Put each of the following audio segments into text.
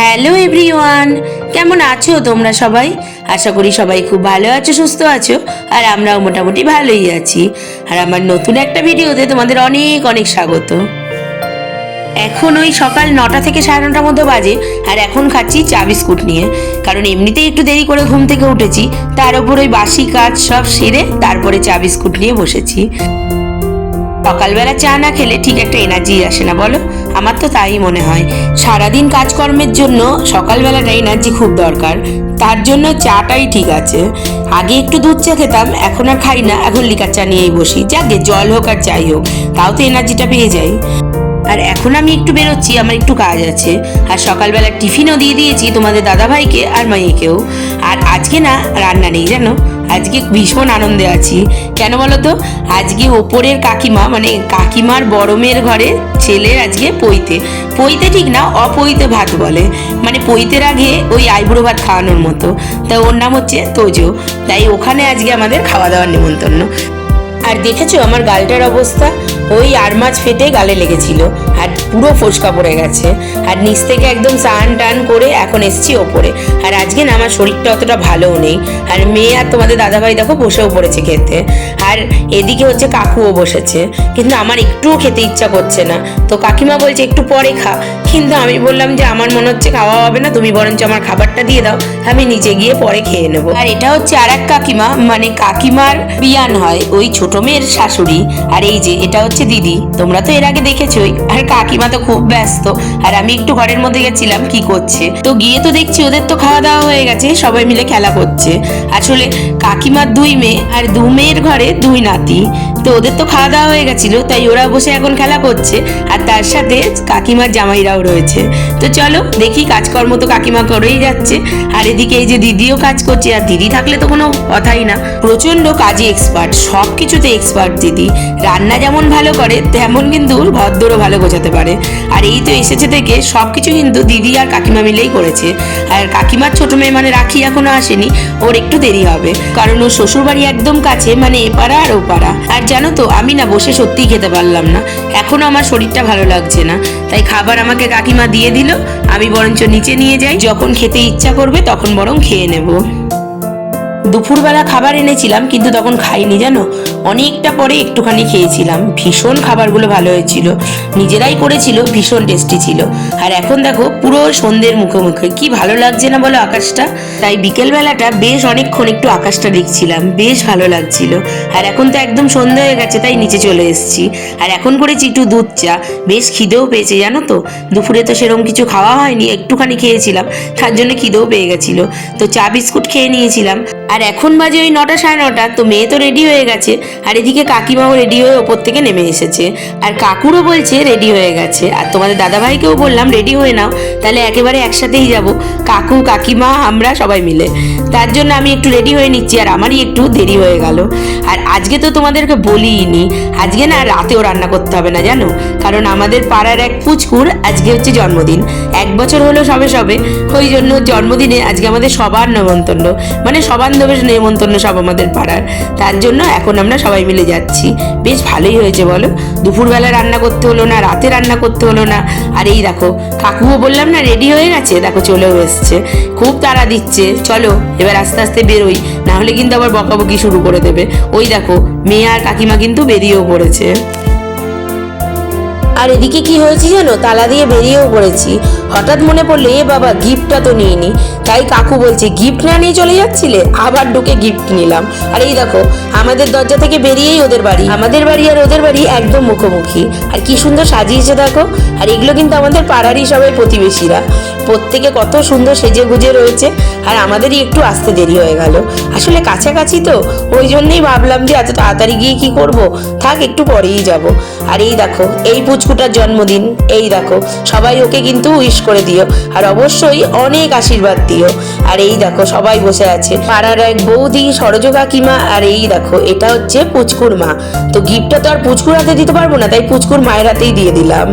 Hello everyone, কেমন আছো তোমরা সবাই? আশা করি সবাই খুব ভালো আছো, সুস্থ আছো। আর আমরাও মোটামুটি ভালোই আছি। আর আমার নতুন একটা ভিডিওতে তোমাদের অনেক অনেক স্বাগত। এখন ওই সকাল 9টা থেকে 9:30টার মতো বাজে, আর এখন খাচ্ছি চা বিস্কুট নিয়ে। কারণ এমনিতেই একটু দেরি করে ঘুম থেকে উঠেছি, তার উপর ওই বাসি কাজ সব সেরে তারপরে চা বিস্কুট নিয়ে বসেছি। সকালবেলা চা না খেলে ঠিক একটা এনার্জি আসে না, বলো? আমার তো তাই মনে হয়। সারাদিন কাজকর্মের জন্য সকালবেলাটা এনার্জি খুব দরকার, তার জন্য চাটাই ঠিক আছে। আগে একটু দুধ চা খেতাম, এখন আর খাই না, এখন লিকার চা নিয়েই বসি। যাকে জল হোক আর যাই হোক, তাও তো এনার্জিটা পেয়ে যাই। আর এখন আমি একটু বেরোচ্ছি, আমার একটু কাজ আছে। আর সকালবেলা টিফিনও দিয়ে দিয়েছি তোমাদের দাদাভাইকে আর মাইকেও। আর আজকে না রান্না নেই, জানো? আজকে ভীষণ আনন্দে আছি। কেন বলো তো? আজকে ওপরের কাকিমা, মানে কাকিমার বড় মেয়ের ঘরে ছেলের আজকে পৈতে। পৈতে ঠিক না, অপৈতে ভাত বলে, মানে পৈতের আগে ওই আইবুড়ো ভাত খাওয়ানোর মতো। তা ওর নাম হচ্ছে তোজো। তাই ওখানে আজকে আমাদের খাওয়া দাওয়ার নিমন্ত্রণ। আর দেখেছো আমার গালটার অবস্থা? ওই আর মাছ ফেটে গালে লেগেছিল, আর পুরো ফোসকা পড়ে গেছে। আর নিচ থেকে একদম স্নান টান করে এখন এসছি ওপরে। আর আজকে না আমার শরীরটা অতটা ভালোও নেই। আর মেয়ে আর তোমাদের দাদাভাই দেখো বসেও পড়েছে খেতে। আর এদিকে হচ্ছে কাকুও বসেছে, কিন্তু আমার একটুও খেতে ইচ্ছা করছে না। তো কাকিমা বলছে একটু পরে খা, কিন্তু আমি বললাম যে আমার মনে হচ্ছে খাওয়া হবে না, তুমি বরঞ্চ আমার খাবারটা দিয়ে দাও, আমি নিচে গিয়ে পরে খেয়ে নেবো। আর এটা হচ্ছে আর এক কাকিমা, মানে কাকিমার বিয়ান হয় ওই ছোট মেয়ের শাশুড়ি। আর এই যে এটা হচ্ছে দিদি, তোমরা তো এর আগে দেখেছোই। আর কাকিমা তো খুব ব্যস্ত, আর আমি একটু ঘরের মধ্যে গেছিলাম কি করছে, তো গিয়ে তো দেখছি ওদের তো খাওয়া দাওয়া হয়ে গেছে, সবাই মিলে খেলা করছে। আসলে কাকিমার 2 মেয়ে, আর 2 মেয়ের ঘরে 2 নাতি, তো ওদের তো খাওয়া দাওয়া হয়ে গেছিল, তাই ওরা বসে এখন খেলা করছে। আর তার সাথে কাকিমার জামাইরাও রয়েছে। তো চলো দেখি, কাজকর্ম তো কাকিমা করেই যাচ্ছে। আর এদিকে এই যে দিদিও কাজ করছে, আর দিদি থাকলে তো কোনো কথাই না, প্রচন্ড কাজে এক্সপার্ট, সব কিছুতে এক্সপার্ট দিদি। রান্না যেমন ভালো করে, তেমন কিন্তু ভদ্রও ভালো গোছাতে পারে। আর এই তো এসেছে থেকে সবকিছু কিন্তু দিদি আর কাকিমা মিলেই করেছে। আর কাকিমার ছোট মেয়ে মানে রাখি এখনো আসেনি, ওর একটু দেরি হবে, কারণ ওর শ্বশুর বাড়ি একদম কাছে, মানে এপাড়া আর ওপাড়া। আর জানো তো আমি না বসে সত্যিই খেতে পারলাম না, এখনো আমার শরীরটা ভালো লাগছে না। তাই খাবার আমাকে কাকিমা দিয়ে দিল, আমি বরঞ্চ নিচে নিয়ে যাই, যখন খেতে ইচ্ছা করবে তখন বরং খেয়ে নেব। দুপুরবেলা খাবার এনেছিলাম, কিন্তু তখন খাইনি, জানো? অনেকটা পরে একটুখানি খেয়েছিলাম। ভীষণ খাবারগুলো ভালো হয়েছিল, নিজেরাই করেছিল, ভীষণ টেস্টি ছিল। আর এখন দেখো পুরো সন্ধ্যের মুখে মুখে, কি ভালো লাগছে না বলো আকাশটা? তাই বিকেলবেলাটা বেশ অনেকক্ষণ একটু আকাশটা দেখছিলাম, বেশ ভালো লাগছিল। আর এখন তো একদম সন্ধ্যা হয়ে গেছে, তাই নিচে চলে এসেছি। আর এখন করেছি একটু দুধ চা, বেশ খিদেও পেয়েছে, জানো তো? দুপুরে তো সেরকম কিছু খাওয়া হয়নি, একটুখানি খেয়েছিলাম, তার জন্য খিদেও পেয়ে গেছিল। তো চা বিস্কুট খেয়ে নিয়েছিলাম। আর এখন বাজে ওই 9টা 9:30, তো মেয়ে তো রেডি হয়ে গেছে। আর এদিকে কাকিমাও রেডি হয়ে ওপর থেকে নেমে এসেছে, আর কাকুরও বলছে রেডি হয়ে গেছে। আর তোমাদের দাদাভাইকেও বললাম রেডি হয়ে নাও, তাহলে একেবারে একসাথেই যাব, কাকু কাকিমা আমরা সবাই মিলে। তার জন্য আমি একটু রেডি হয়ে নিচ্ছি, আর আমারই একটু দেরি হয়ে গেল। আর আজকে তো তোমাদেরকে বলিনি, আজকে না রাতেও রান্না করতে হবে না, জানো? কারণ আমাদের পাড়ার এক পুচকুর আজকে হচ্ছে জন্মদিন, 1 বছর হলো সবে সবে। ওই জন্য জন্মদিনে আজকে আমাদের সবার নেমন্তন্ন, মানে সবার নেমন্তন্ন সব আমাদের পাড়ার। তার জন্য এখন আমরা সবাই মিলে যাচ্ছি। বেশ ভালোই হয়েছে বলো, দুপুরবেলা রান্না করতে হলো না, রাতে রান্না করতে হলো না। আর এই দেখো কাকুও বললাম না রেডি হয়ে গেছে, দেখো চলেও এসছে, খুব তাড়া দিচ্ছে। চলো এবার আস্তে আস্তে বেরোই, না হলে কিন্তু আবার বকাবকি শুরু করে দেবে। ওই দেখো মেয়ে আর কাকিমা কিন্তু বেরিয়েও পড়েছে। আর এদিকে কি হয়েছে জানো, তালা দিয়ে বেরিয়েও পড়েছি। হঠাৎ মনে পড়লো এ বাবা গিফটটা তো নিইনি, তাই কাকু বলছে গিফট না নিয়ে চলে যাচ্ছিলে, আবার ঢুকে গিফট নিলাম। আর এই দেখো আমাদের দরজা থেকে বেরিয়েই ওদের বাড়ি, আমাদের বাড়ি আর ওদের বাড়ি একদম মুখোমুখি। আর কি সুন্দর সাজিয়েছে দেখো। আর এগুলো কিন্তু আমাদের পাড়ারই সবাই প্রতিবেশীরা, প্রত্যেকে কত সুন্দর সেজে গুজে রয়েছে। আর আমাদেরই একটু আসতে দেরি হয়ে গেল, আসলে কাছাকাছি তো, ওই জন্যই ভাবলাম যে এত তাড়াতাড়ি গিয়ে কি করব, থাক একটু পরেই যাব। আর এই দেখো এই পুচকুটার জন্মদিন, এই দেখো সবাই ওকে কিন্তু উইশ করে দিও, আর অবশ্যই অনেক আশীর্বাদ দিও। আর এই দেখো সবাই বসে আছে, পাড়ার এক বৌদি, সরোজ কাকিমা। আর এই দেখো এটা হচ্ছে পুচকুর মা। তো গিফটটা তো আর পুচকুর হাতে দিতে পারবো না, তাই পুচকুর মায়ের হাতেই দিয়ে দিলাম।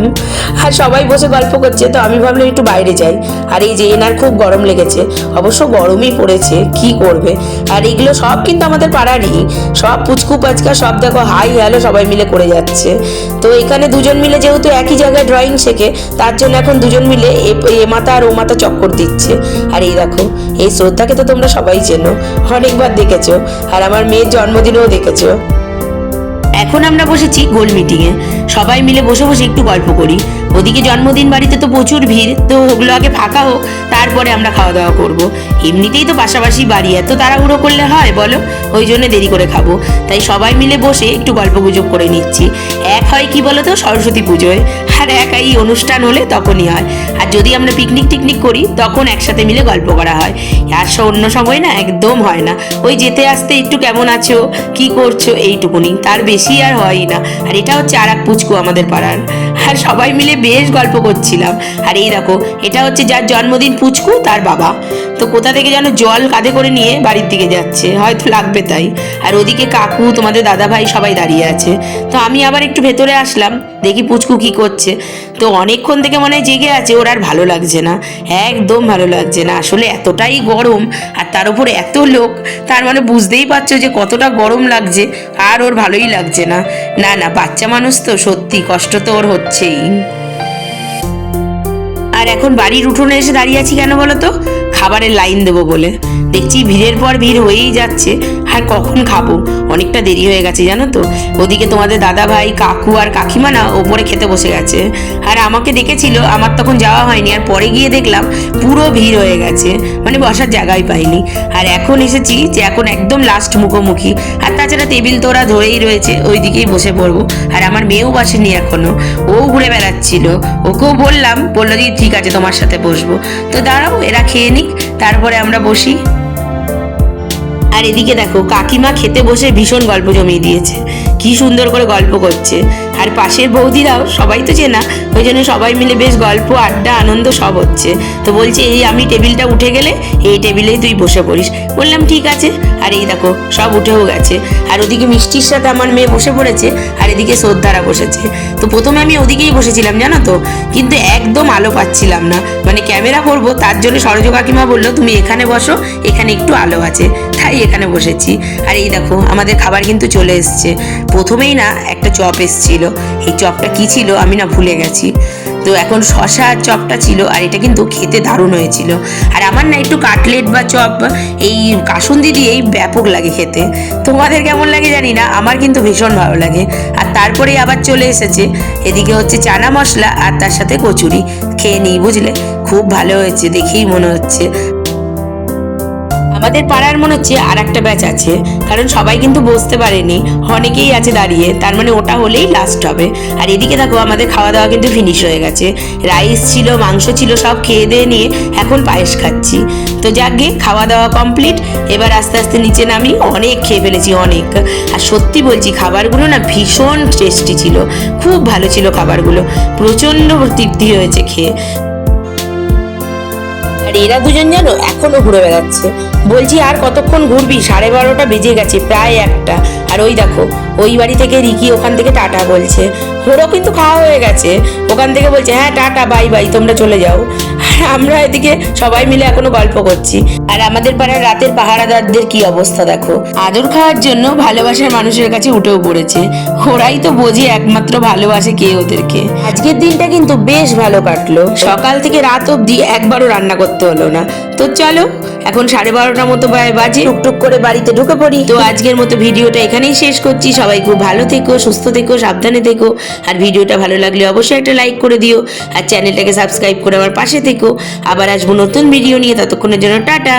আর সবাই বসে গল্প করছে, তো আমি ভাবলাম একটু বাইরে যাই। আর এই যে এনার খুব গরম লেগেছে, অবশ্য গরমই পড়েছে, কি করবে। আর এগুলো সব কিন্তু আমাদের পাড়ারই, সব পুচকু পাচকা সব দেখো হাই হ্যালো সবাই মিলে করে যাচ্ছে। তো এখানে দুজন মিলে যেহেতু একই জায়গায় ড্রয়িং শেখে, তার জন্য এখন দুজন মিলে এ মাথা আর ও মাথা চক্কর দিচ্ছে। আর এই দেখো এই শ্রদ্ধাকে তো তোমরা সবাই চেনো, অনেকবার দেখেছো, আর আমার মেয়ের জন্মদিনেও দেখেছো। এখন আমরা বসেছি গোল মিটিংয়ে, সবাই মিলে বসে বসে একটু গল্প করি। ওদিকে জন্মদিন বাড়িতে তো প্রচুর ভিড়, তো ওগুলো আগে ফাঁকা হোক, তারপরে আমরা খাওয়া দাওয়া করব। এমনিতেই তো পাশাপাশি বাড়ি, এত তাড়াহুড়ো করলে হয় বলো? ওই জন্য দেরি করে খাবো, তাই সবাই মিলে বসে একটু গল্প গুজব করে নিচ্ছি। এক হয় কি বলো তো, সরস্বতী পুজোয়, আর এক এই অনুষ্ঠান হলে তখনই হয়। আর যদি আমরা পিকনিক টিকনিক করি তখন একসাথে মিলে গল্প করা হয়। আর অন্য সময় না একদম হয় না, ওই যেতে আসতে একটু কেমন আছো কি করছো এইটুকুনি, তার বেশি আর হয় না। আর এটা হচ্ছে আর এক পুচকু আমাদের পাড়ার, আর সবাই মিলে বেশ গল্প করছিলাম। আর এই দেখো এটা হচ্ছে যার জন্মদিন পুচকু, তার বাবা। তো কোথা থেকে যেন জল কাঁধে করে নিয়ে বাড়ির দিকে যাচ্ছে, হয়তো লাগবে তাই। আর ওদিকে কাকু, তোমাদের দাদা ভাই সবাই দাঁড়িয়ে আছে। তো আমি আবার একটু ভেতরে আসলাম, দেখি পুচকু কি করছে। তো অনেকক্ষণ থেকে মনে হয় জেগে আছে, ওর আর ভালো লাগছে না, একদম ভালো লাগছে না। আসলে এতটাই গরম, আর তার উপর এত লোক, তার মানে বুঝতেই পারছো যে কতটা গরম লাগছে, আর ওর ভালোই লাগছে না। না না, বাচ্চা মানুষ তো সত্যি কষ্ট তো ওর হচ্ছেই। আর এখন বাড়ির উঠোনে এসে দাঁড়িয়ে আছি কেন বলো তো? খাবারের লাইন দেবো বলে। দেখছি ভিড়ের পর ভিড় হয়েই যাচ্ছে, আর কখন খাবো, অনেকটা দেরি হয়ে গেছে জানো তো। ওদিকে তোমাদের দাদা ভাই, কাকু আর কাকিমা না ওপরে খেতে বসে গেছে, আর আমাকে ডেকেছিল, আমার তখন যাওয়া হয়নি। আর পরে গিয়ে দেখলাম পুরো ভিড় হয়ে গেছে, মানে বসার জায়গাই পাইনি। আর এখন এসেছি যে এখন একদম লাস্ট মুখোমুখি, আর তাছাড়া টেবিল তো ওরা ধরেই রয়েছে, ওই দিকেই বসে পড়বো। আর আমার মেয়েও বসেনি এখনো, ও ঘুরে বেড়াচ্ছিল। ওকেও বললাম, বললো যে ঠিক আছে তোমার সাথে বসবো। তো দাঁড়াও এরা খেয়ে নিক, তারপরে আমরা বসি। আর এদিকে দেখো কাকিমা খেতে বসে ভীষণ গল্প জমিয়ে দিয়েছে, কি সুন্দর করে গল্প করছে। আর পাশের বৌদিরাও সবাই তো চেনা, ওই জন্য সবাই মিলে বেশ গল্প আড্ডা আনন্দ সব হচ্ছে। তো বলছে এই আমি টেবিলটা উঠে গেলে এই টেবিলেই তুই বসে পড়িস। বললাম ঠিক আছে। আর এই দেখো সব উঠেও গেছে, আর ওদিকে মিষ্টির সাথে আমার মেয়ে বসে পড়েছে, আর এদিকে শ্রদ্ধারা বসেছে। তো প্রথমে আমি ওদিকেই বসেছিলাম জানো তো, কিন্তু একদম আলো পাচ্ছিলাম না, মানে ক্যামেরা করবো তার জন্য সরোজ কাকিমা বললো তুমি এখানে বসো, এখানে একটু আলো আছে, তাই এখানে বসেছি। আর এই দেখো আমাদের খাবার কিন্তু চলে এসছে। প্রথমেই না একটা চপ এসছিল, এই চপটা কি ছিল আমি না ভুলে গেছি। তো এখন শশা চপটা ছিল, আর এটা কিন্তু খেতে দারুণ হয়েছিল। আর আমার না একটু কাটলেট বা চপ এই কাসুন্দি দিয়েই ব্যাপক লাগে খেতে। তোমাদের কেমন লাগে জানি না, আমার কিন্তু ভীষণ ভালো লাগে। আর তারপরে আবার চলে এসেছে এদিকে হচ্ছে চানা মশলা, আর তার সাথে কচুরি। খেয়ে নিই বুঝলে, খুব ভালো হয়েছে দেখেই মনে হচ্ছে। আমাদের পাড়ার মনে হচ্ছে আর একটা ব্যাচ আছে, কারণ সবাই কিন্তু বসতে পারেনি, অনেকেই আছে দাঁড়িয়ে, তার মানে ওটা হলেই লাস্ট হবে। আর এদিকে দেখো আমাদের খাওয়া দাওয়া কিন্তু ফিনিশ হয়ে গেছে, রাইস ছিল, মাংস ছিল, সব খেয়ে দিয়ে নিয়ে এখন পায়েস খাচ্ছি। তো যাক গে খাওয়া দাওয়া কমপ্লিট, এবার আস্তে আস্তে নিচে নামি। অনেক খেয়ে ফেলেছি অনেক, আর সত্যি বলছি খাবারগুলো না ভীষণ টেস্টি ছিল, খুব ভালো ছিল খাবারগুলো, প্রচণ্ড তৃপ্তি হয়েছে খেয়ে। আর এরা দুজন যেন এখনো ঘুরে বেড়াচ্ছে। বলছি আর কতক্ষণ ঘুরবি, 12:30 বেজে গেছে, প্রায় 1টা। আর ওই দেখো ওই বাড়ি থেকে রিকি ওখান থেকে টাটা বলছে, ওরও কিন্তু খাওয়া হয়ে গেছে, ওখান থেকে বলছে হ্যাঁ টাটা বাই বাই তোমরা চলে যাও। আর আমরা এদিকে সবাই মিলে এখনো গল্প করছি। আর আমাদের পাড়ার রাতের পাহারাদারদের কি অবস্থা দেখো, আদর খাওয়ার জন্য ভালোবাসার মানুষের কাছে উঠেও পড়েছে, ওরাই তো বোঝে একমাত্র ভালোবাসে কে ওদেরকে। আজকের দিনটা কিন্তু বেশ ভালো কাটলো, সকাল থেকে রাত অবধি একবারও রান্না করতে হলো না। তো চলো এখন 12:30 মতো বাজে, টুকটুক করে বাড়িতে ঢুকে পড়ি। তো আজকের মতো ভিডিওটা এখানেই শেষ করছি। সবাই খুব ভালো থেকো, সুস্থ থেকো, সাবধানে থেকো। আর ভিডিওটা ভালো লাগলে অবশ্যই একটা লাইক করে দিও, আর চ্যানেলটাকে সাবস্ক্রাইব করে আমার পাশে থেকো। আবার আসবো নতুন ভিডিও নিয়ে, ততক্ষণের জন্য টাটা।